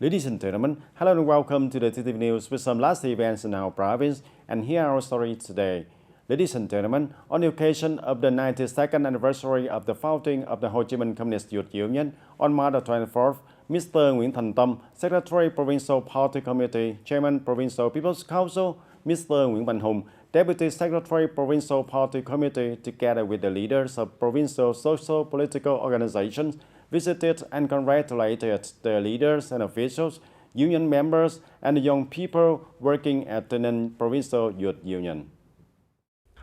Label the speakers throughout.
Speaker 1: Ladies and gentlemen, hello and welcome to the TTV News with some last events in our province, and here are our stories today. Ladies and gentlemen, on the occasion of the 92nd anniversary of the founding of the Ho Chi Minh Communist Youth Union on March 24th, Mr. Nguyễn Thành Tâm, Secretary Provincial Party Committee, Chairman Provincial People's Council, Mr. Nguyễn Văn Hùng, Deputy Secretary Provincial Party Committee, together with the leaders of provincial social political organizations, visited and congratulated the leaders and officials, union members, and the young people working at the Provincial Youth Union.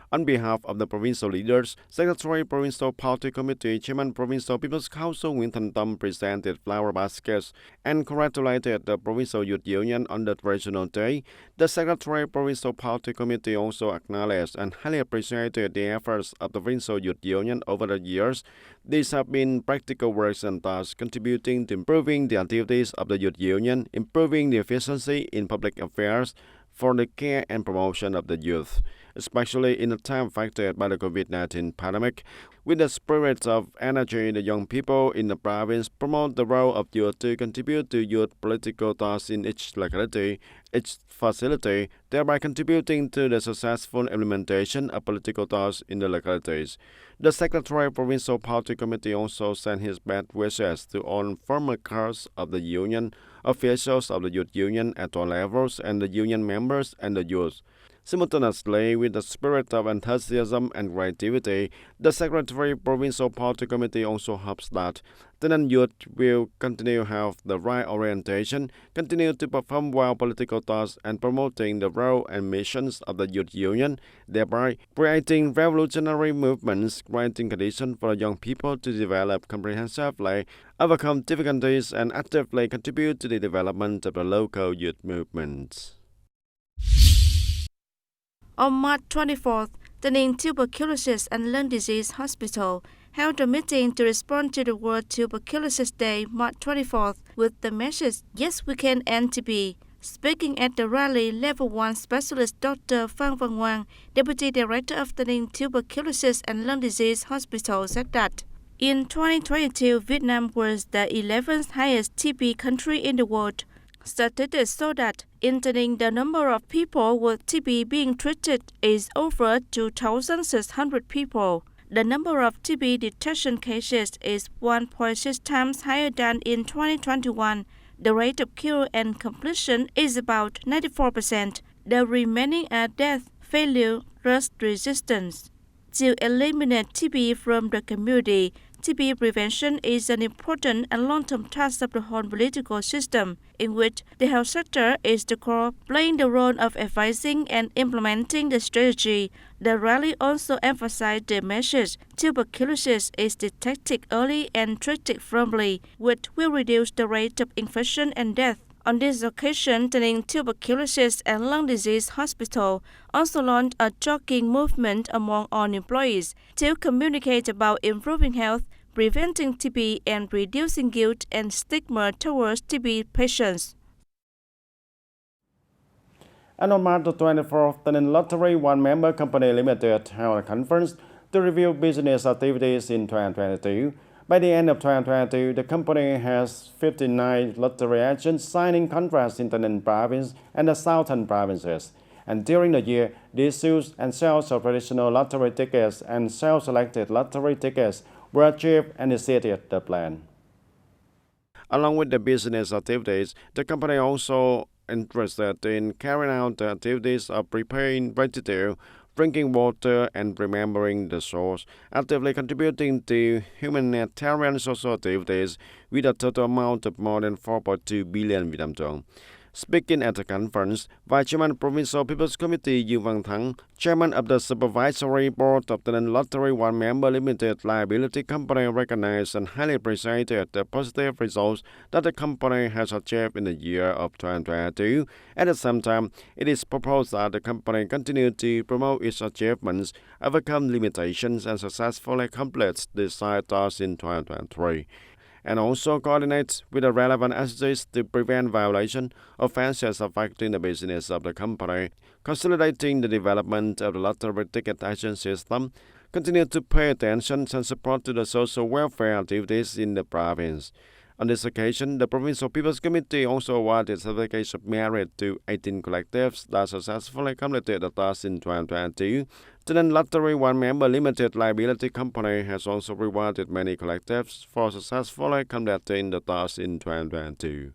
Speaker 1: On behalf of the provincial leaders, Secretary Provincial Party Committee, Chairman Provincial People's Council Nguyễn Thành Tâm presented flower baskets and congratulated the Provincial Youth Union on the traditional day. The Secretary Provincial Party Committee also acknowledged and highly appreciated the efforts of the Provincial Youth Union over the years. These have been practical works and thus contributing to improving the activities of the Youth Union, improving the efficiency in public affairs, for the care and promotion of the youth, especially in a time affected by the COVID-19 pandemic. With the spirit of energy, the young people in the province promote the role of youth to contribute to youth political tasks in each locality, each facility, thereby contributing to the successful implementation of political tasks in the localities. The Secretary Provincial Party Committee also sent his best wishes to all former members of the Union, officials of the Youth Union at all levels, and the Union members and the youth. Simultaneously, with the spirit of enthusiasm and creativity, the Secretary Provincial Party Committee also hopes that the youth will continue to have the right orientation, continue to perform well political tasks, and promoting the role and missions of the Youth Union, thereby creating revolutionary movements, creating conditions for young people to develop comprehensively, overcome difficulties, and actively contribute to the development of the local youth movements.
Speaker 2: On March 24th, the TayNinhTVToday and Lung Disease Hospital held a meeting to respond to the World Tuberculosis Day, March 24th, with the message, "Yes, we can end TB." Speaking at the rally, Level 1 Specialist Dr. Phan Văn Ngoan, Deputy Director of the TayNinhTVToday and Lung Disease Hospital, said that in 2022, Vietnam was the 11th highest TB country in the world. Statistics show that in Tayning, the number of people with TB being treated is over 2,600 people. The number of TB detection cases is 1.6 times higher than in 2021. The rate of cure and completion is about 94%. The remaining are death, failure, rust resistance. To eliminate TB from the community, TB prevention is an important and long-term task of the whole political system, in which the health sector is the core, playing the role of advising and implementing the strategy. The rally also emphasized the message tuberculosis is detected early and treated firmly, which will reduce the rate of infection and death. On this occasion, the TayNinhTVToday and Lung Disease Hospital also launched a jogging movement among all employees to communicate about improving health, preventing TB, and reducing guilt and stigma towards TB patients.
Speaker 1: And on March 24th, the Lottery One Member Company Limited held a conference to review business activities in 2022. By the end of 2022, the company has 59 lottery agents signing contracts in the Ninh province and the southern provinces. And during the year, the issues and sales of traditional lottery tickets and self-selected lottery tickets were achieved and exceeded the plan. Along with the business activities, the company also interested in carrying out the activities of preparing vegetable, drinking water, and remembering the source, actively contributing to humanitarian social activities with a total amount of more than 4.2 billion Vietnam dong. Speaking at the conference, Vice Chairman Provincial People's Committee Yu Văn Thắng, Chairman of the Supervisory Board of the Lottery One Member Limited Liability Company, recognized and highly appreciated the positive results that the company has achieved in the year of 2022. At the same time, it is proposed that the company continue to promote its achievements, overcome limitations, and successfully accomplish the desired tasks in 2023. And also coordinates with the relevant agencies to prevent violation offenses affecting the business of the company, consolidating the development of the lottery ticket agent system, continue to pay attention and support to the social welfare activities in the province. On this occasion, the Provincial People's Committee also awarded certificates of merit to 18 collectives that successfully completed the task in 2022. TayNinhTV Lottery One Member Limited Liability Company has also rewarded many collectives for successfully completing the task in 2022.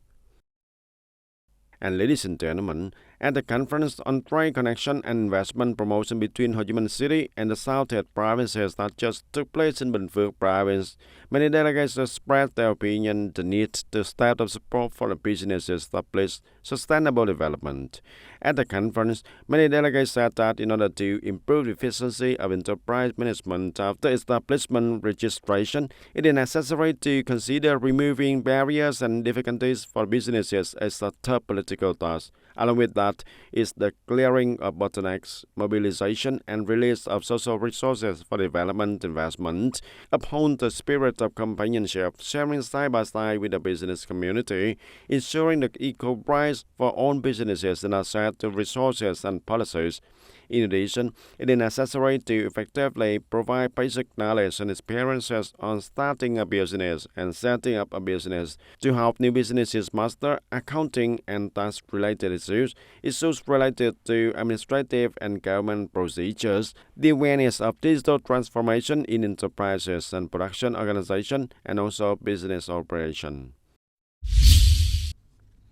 Speaker 1: And ladies and gentlemen, at the conference on trade connection and investment promotion between Ho Chi Minh City and the Southeast provinces that just took place in Bình Phước province, many delegates expressed their opinion the need to step up support for the businesses establish sustainable development. At the conference, many delegates said that in order to improve the efficiency of enterprise management after establishment registration, it is necessary to consider removing barriers and difficulties for businesses as a top political task. Along with that is the clearing of bottlenecks, mobilization and release of social resources for development investment, uphold the spirit of companionship, sharing side by side with the business community, ensuring the equal rights for all businesses and access to resources and policies. In addition, it is necessary to effectively provide basic knowledge and experiences on starting a business and setting up a business to help new businesses master accounting and tax-related issues related to administrative and government procedures, the awareness of digital transformation in enterprises and production organization, and also business operation.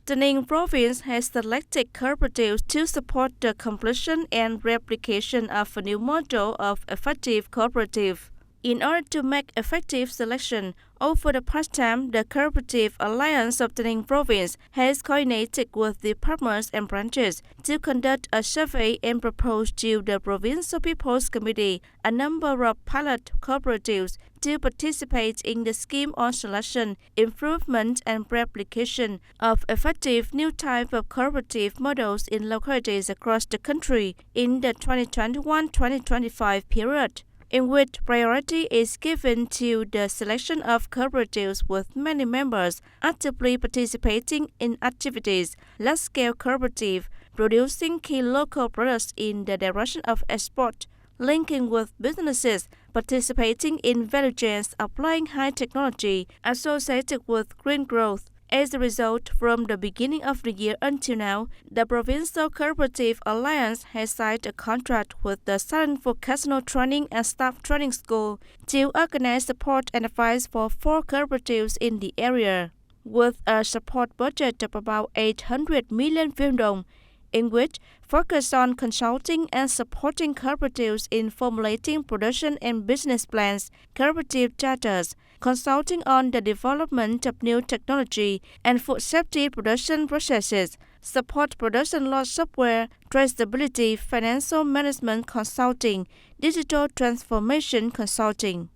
Speaker 2: The Ninh province has selected cooperatives to support the completion and replication of a new model of effective cooperative. In order to make effective selection, over the past time, the Cooperative Alliance of the Ninh province has coordinated with the partners and branches to conduct a survey and propose to the Provincial People's Committee a number of pilot cooperatives to participate in the scheme on selection, improvement and replication of effective new type of cooperative models in localities across the country in the 2021-2025 period, in which priority is given to the selection of cooperatives with many members actively participating in activities, large-scale cooperative, producing key local products in the direction of export, linking with businesses participating in value chains applying high technology associated with green growth. As a result, from the beginning of the year until now, the Provincial Cooperative Alliance has signed a contract with the Silent Vocational Training and Staff Training School to organize support and advice for 4 cooperatives in the area, with a support budget of about 800 million Viet Dong, in which focus on consulting and supporting cooperatives in formulating production and business plans, cooperative charters, consulting on the development of new technology and food safety production processes, support production lot software, traceability, financial management consulting, digital transformation consulting.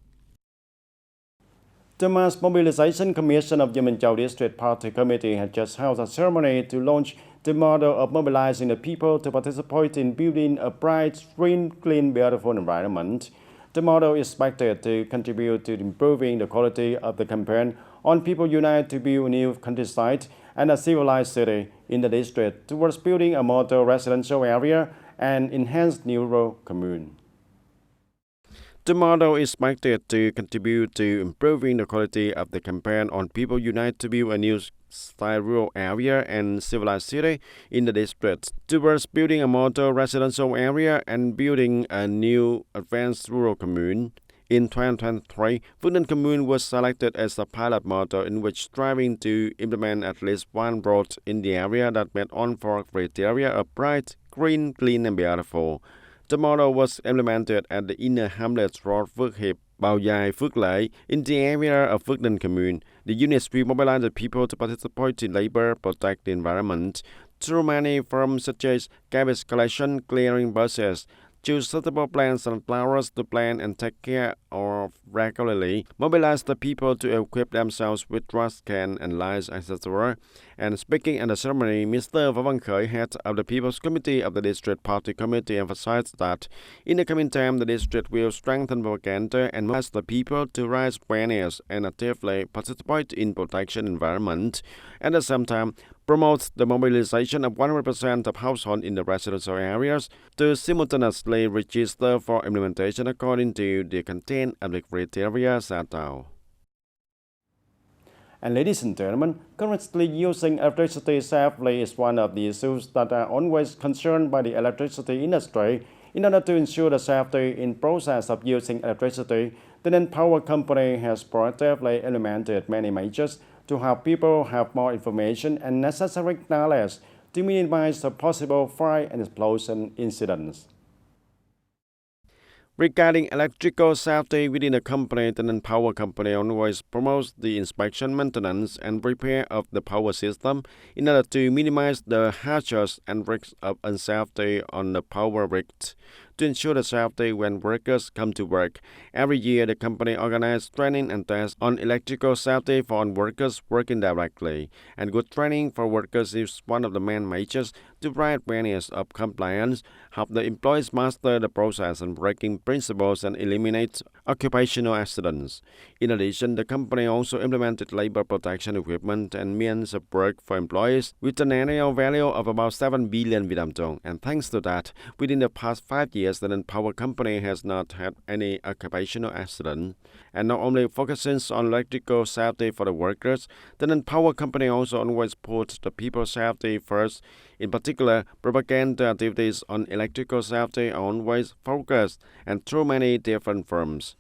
Speaker 1: The Mass Mobilization Commission of Yemen-Chau District Party Committee has just held a ceremony to launch the model of mobilizing the people to participate in building a bright, green, clean, beautiful environment. The model is expected to contribute to improving the quality of the campaign on People Unite to Build a New Countryside and a Civilized City in the district towards building a model residential area and enhanced new rural commune. The model is expected to contribute to improving the quality of the campaign on People Unite to Build a New Style rural area and civilized city in the district towards building a model residential area and building a new advanced rural commune. In 2023, Phước Ninh Commune was selected as a pilot model in which striving to implement at least one road in the area that met on 4 criteria of bright, green, clean and beautiful. The model was implemented at the inner hamlets road Phước Hiệp, Bao Giai, Phước Lễ in the area of Phước Ninh Commune. The units will mobilize the people to participate in labor, protect the environment through many forms such as garbage collection, clearing buses, choose suitable plants and flowers to plant and take care of regularly, mobilize the people to equip themselves with trash can and lights, etc. And speaking at the ceremony, Mr. Võ Văn Khởi, head of the People's Committee of the District Party Committee, emphasized that in the coming time, the district will strengthen propaganda and mobilize the people to raise awareness and actively participate in protection environment. At the same time, promotes the mobilization of 100% of households in the residential areas to simultaneously register for implementation according to the content of the criteria set out. And ladies and gentlemen, currently using electricity safely is one of the issues that are always concerned by the electricity industry. In order to ensure the safety in process of using electricity, the TayNinhTV Power Company has proactively implemented many measures to help people have more information and necessary knowledge to minimize the possible fire and explosion incidents. Regarding electrical safety within the company, the TayNinhTV Power Company always promotes the inspection, maintenance, and repair of the power system in order to minimize the hazards and risks of unsafety on the power grid. To ensure the safety when workers come to work, every year the company organizes training and tests on electrical safety for workers working directly. And good training for workers is one of the main measures to provide awareness of compliance, help the employees master the process and working principles, and eliminate occupational accidents. In addition, the company also implemented labor protection equipment and means of work for employees with an annual value of about 7 billion Vietnam dong. And thanks to that, within the past 5 years, the TayNinhTV Power Company has not had any occupational accident. And not only focuses on electrical safety for the workers, the TayNinhTV Power Company also always puts the people's safety first. In particular, propaganda activities on electrical safety are always focused and through many different forms.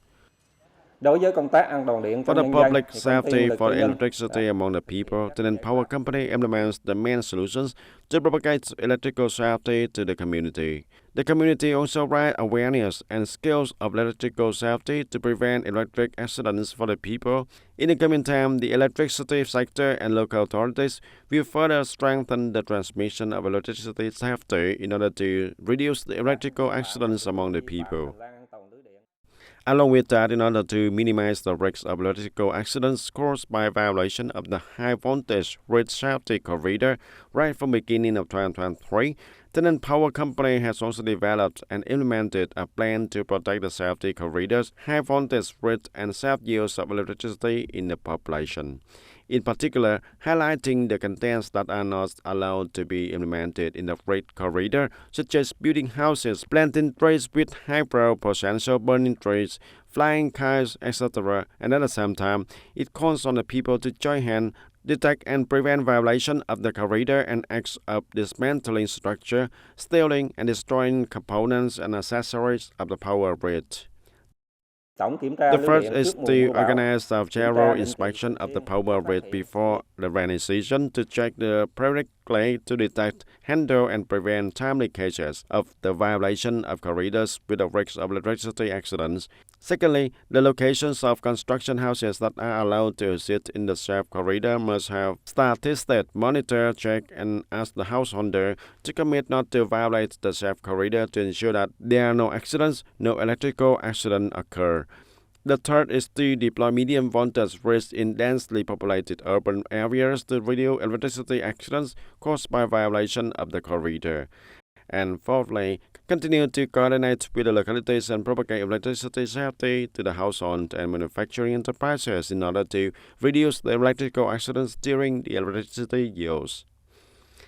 Speaker 3: Đối với công tác an toàn điện
Speaker 1: For
Speaker 3: trong
Speaker 1: the
Speaker 3: nhân dân,
Speaker 1: public
Speaker 3: thì công ty
Speaker 1: safety
Speaker 3: lực
Speaker 1: for
Speaker 3: tư nhân
Speaker 1: electricity among the people, the TayNinhTV Power Company implements the main solutions to propagate electrical safety to the community. The community also provides awareness and skills of electrical safety to prevent electric accidents for the people. In the coming time, the electricity sector and local authorities will further strengthen the transmission of electricity safety in order to reduce the electrical accidents among the people. Along with that, in order to minimize the risks of electrical accidents caused by violation of the high voltage grid safety corridor right from the beginning of 2023, the TayNinhTV Power Company has also developed and implemented a plan to protect the safety corridors, high voltage grid, and safe use of electricity in the population. In particular, highlighting the contents that are not allowed to be implemented in the grid corridor, such as building houses, planting trees with high potential, burning trees, flying kites, etc. And at the same time, it calls on the people to join hands, detect and prevent violation of the corridor and acts of dismantling structure, stealing and destroying components and accessories of the power grid. The first is to organize a thorough inspection of the power grid before the rainy season to check the periodically to detect, handle, and prevent timely cases of the violation of corridors with the risk of electricity accidents. Secondly, the locations of construction houses that are allowed to sit in the safe corridor must have statistics, monitor, check, and ask the householder to commit not to violate the safe corridor to ensure that there are no accidents, no electrical accident occur. The third is to deploy medium voltage grids in densely populated urban areas to reduce electricity accidents caused by violation of the corridor. And fourthly, continue to coordinate with the localities and propagate electricity safety to the household and manufacturing enterprises in order to reduce the electrical accidents during the electricity use.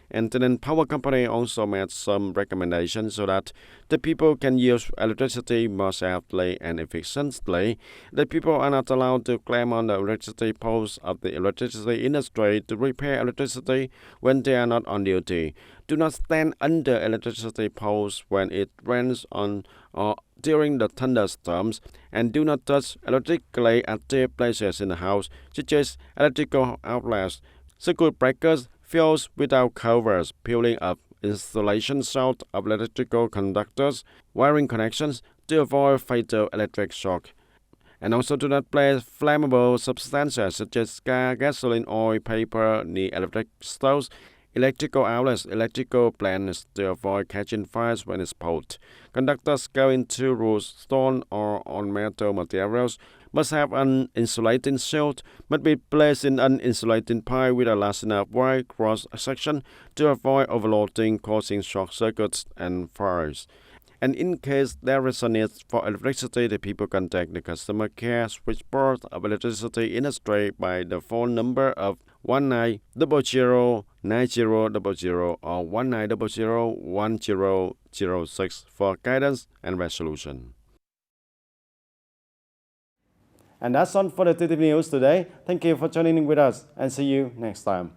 Speaker 1: And the TayNinhTV Power Company also made some recommendations so that the people can use electricity more safely and efficiently. The people are not allowed to climb on the electricity poles of the electricity industry to repair electricity when they are not on duty. Do not stand under electricity poles when it rains on or during the thunderstorms, and do not touch electrically active places in the house, such as electrical outlets, circuit breakers, fuse without covers, peeling up installation south of electrical conductors, wiring connections to avoid fatal electric shock. And also do not place flammable substances such as gasoline, oil, paper near electric stoves, electrical outlets, electrical plants to avoid catching fires when exposed. Conductors going to roof, stone, or on metal materials must have an insulating shield, must be placed in an insulating pipe with a large enough wide cross-section to avoid overloading, causing short circuits and fires. And in case there is a need for electricity, the people contact the customer care switchboard of electricity industry by the phone number of 19009000 or 19001006 for guidance and resolution. And that's all for the TTV News today. Thank you for joining in with us and see you next time.